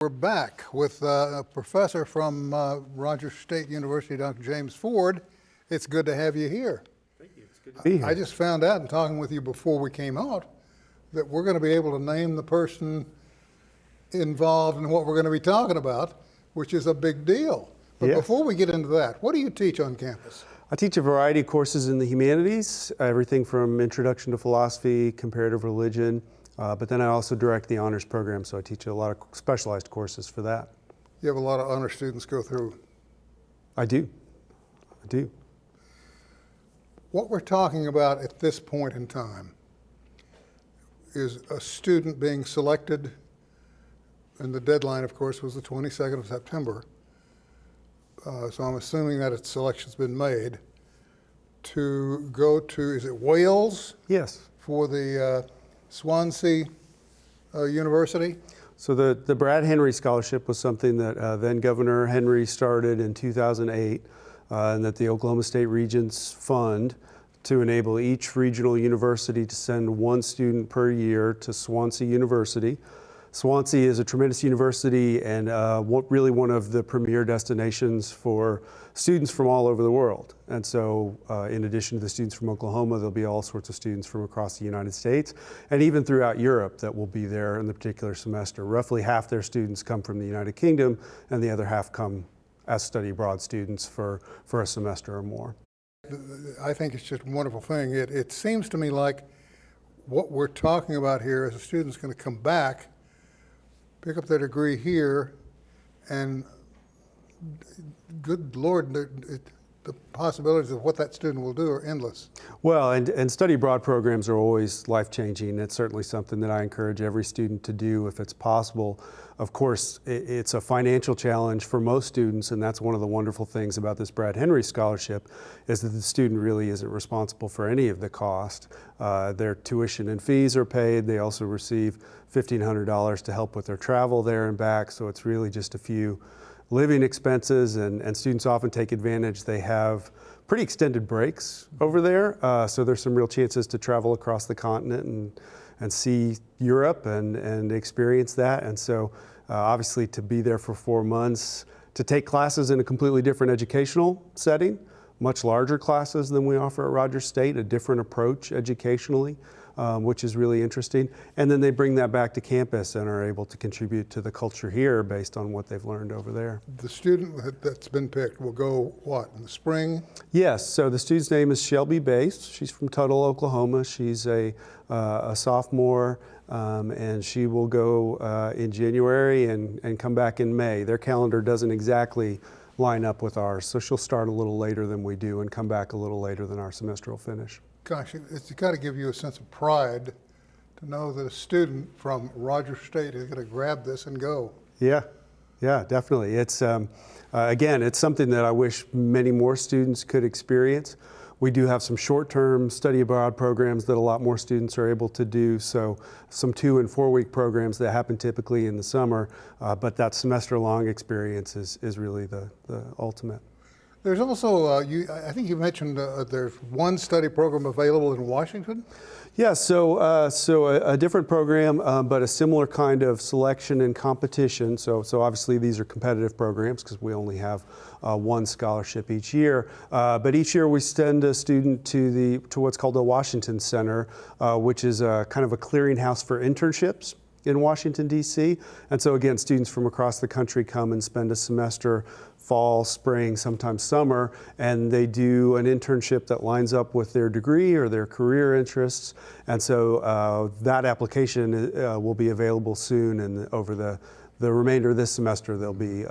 We're back with a professor from Rogers State University, Dr. James Ford. It's good to have you here. Thank you. It's good to be here. I just found out in talking with you before we came out that we're going to be able to name the person involved in what we're going to be talking about, which is a big deal. But Yes. Before we get into that, what do you teach on campus? I teach a variety of courses in the humanities, everything from introduction to philosophy, comparative religion, but then I also direct the honors program, so I teach a lot of specialized courses for that. You have a lot of honor students go through. I do. What we're talking about at this point in time is a student being selected, and the deadline, of course, was the 22nd of September. So I'm assuming that a selection's been made to go to, is it Wales? Yes. For the Swansea University? So the Brad Henry Scholarship was something that then Governor Henry started in 2008, and that the Oklahoma State Regents fund to enable each regional university to send one student per year to Swansea University. Swansea is a tremendous university and really one of the premier destinations for students from all over the world. And so in addition to the students from Oklahoma, there'll be all sorts of students from across the United States and even throughout Europe that will be there in the particular semester. Roughly half their students come from the United Kingdom and the other half come as study abroad students for a semester or more. I think it's just a wonderful thing. It seems to me like what we're talking about here is a student's going to come back, pick up their degree here, and good Lord, the possibilities of what that student will do are endless. Well, and study abroad programs are always life-changing. It's certainly something that I encourage every student to do if it's possible. Of course, it's a financial challenge for most students, and that's one of the wonderful things about this Brad Henry Scholarship is that the student really isn't responsible for any of the cost. Their tuition and fees are paid. They also receive $1,500 to help with their travel there and back, so it's really just a few living expenses, and students often take advantage. They have pretty extended breaks over there, so there's some real chances to travel across the continent and see Europe and experience that. And so obviously to be there for 4 months, to take classes in a completely different educational setting, much larger classes than we offer at Rogers State, a different approach educationally, which is really interesting. And then they bring that back to campus and are able to contribute to the culture here based on what they've learned over there. The student that's been picked will go, what, in the spring? Yes, so the student's name is Shelby Bass. She's from Tuttle, Oklahoma. She's a sophomore, and she will go in January and come back in May. Their calendar doesn't exactly line up with ours, so she'll start a little later than we do and come back a little later than our semester will finish. Gosh, it's got to give you a sense of pride to know that a student from Rogers State is going to grab this and go. Yeah, definitely. It's again, it's something that I wish many more students could experience. We do have some short-term study abroad programs that a lot more students are able to do, so some 2- and 4-week programs that happen typically in the summer, but that semester-long experience is really the ultimate. There's also, I think you mentioned there's one study program available in Washington? Yeah, so a different program, but a similar kind of selection and competition. So obviously these are competitive programs because we only have one scholarship each year. But each year we send a student to what's called the Washington Center, which is a kind of a clearinghouse for internships in Washington, D.C. And so again, students from across the country come and spend a semester, fall, spring, sometimes summer, and they do an internship that lines up with their degree or their career interests. And so that application will be available soon, and over the remainder of this semester there'll be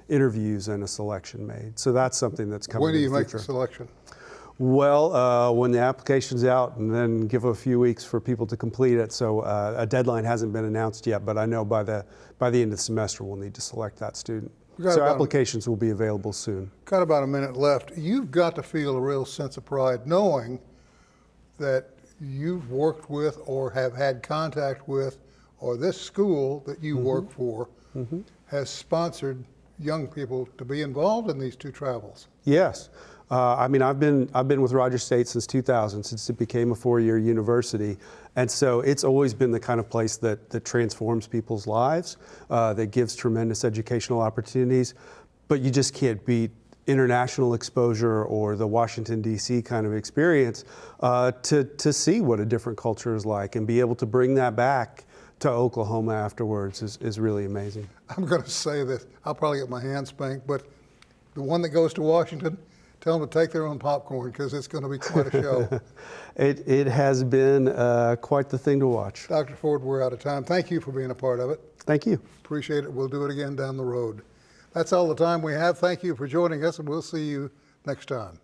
interviews and a selection made. So that's something that's coming in the future. When do you make the selection? Well, when the application's out, and then give a few weeks for people to complete it. So a deadline hasn't been announced yet, but I know by the end of the semester we'll need to select that student. So applications will be available soon. Got about a minute left. You've got to feel a real sense of pride knowing that you've worked with or have had contact with, or this school that you work for has sponsored young people to be involved in these two travels. Yes. I mean, I've been with Rogers State since 2000, since it became a 4-year university, and so it's always been the kind of place that transforms people's lives, that gives tremendous educational opportunities, but you just can't beat international exposure or the Washington, D.C. kind of experience to see what a different culture is like and be able to bring that back to Oklahoma afterwards is really amazing. I'm going to say this, I'll probably get my hand spanked, but the one that goes to Washington, tell them to take their own popcorn because it's going to be quite a show. It has been quite the thing to watch. Dr. Ford, we're out of time. Thank you for being a part of it. Thank you. Appreciate it. We'll do it again down the road. That's all the time we have. Thank you for joining us, and we'll see you next time.